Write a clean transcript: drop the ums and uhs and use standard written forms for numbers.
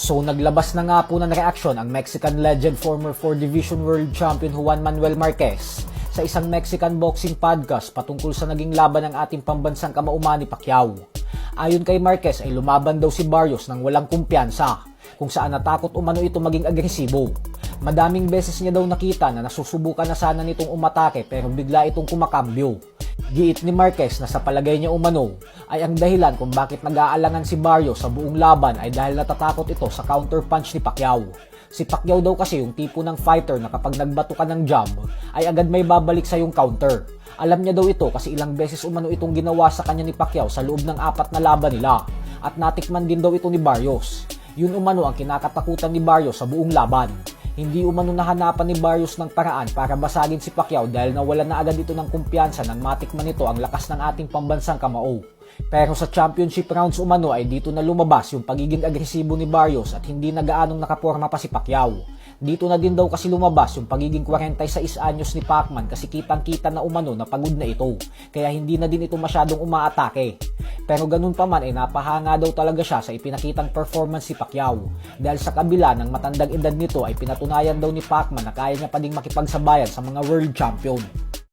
So naglabas na nga po ng reaksyon ang Mexican legend former 4 Division World Champion Juan Manuel Marquez sa isang Mexican boxing podcast patungkol sa naging laban ng ating pambansang kamauman ni Pacquiao. Ayon kay Marquez ay lumaban daw si Barrios ng walang kumpiyansa, kung saan natakot umano ito maging agresibo. Madaming beses niya daw nakita na nasusubukan na sana nitong umatake pero bigla itong kumakambyo. Giit ni Marquez na sa palagay niya umano ay ang dahilan kung bakit nag-aalangan si Barrios sa buong laban ay dahil natatakot ito sa counter punch ni Pacquiao. Si Pacquiao daw kasi yung tipo ng fighter na kapag nagbato ka ng jab ay agad may babalik sa yung counter. Alam niya daw ito kasi ilang beses umano itong ginawa sa kanya ni Pacquiao sa loob ng 4 na laban nila at natikman din daw ito ni Barrios. Yun umano ang kinakatakutan ni Barrios sa buong laban. Hindi umano nahanapan ni Barrios ng paraan para basagin si Pacquiao dahil nawalan na agad ito ng kumpiyansa nang matikman nito ang lakas ng ating pambansang kamao. Pero sa championship rounds umano ay dito na lumabas yung pagiging agresibo ni Barrios at hindi na gaanong nakaporma pa si Pacquiao. Dito na din daw kasi lumabas yung pagiging 46 anyos ni Pacman kasi kitang-kita na umano na pagod na ito, kaya hindi na din ito masyadong umaatake. Pero ganun pa man ay napahanga daw talaga siya sa ipinakitang performance si Pacquiao dahil sa kabila ng matandang edad nito ay pinatunayan daw ni Pacman na kaya niya pa ding makipagsabayan sa mga world champion.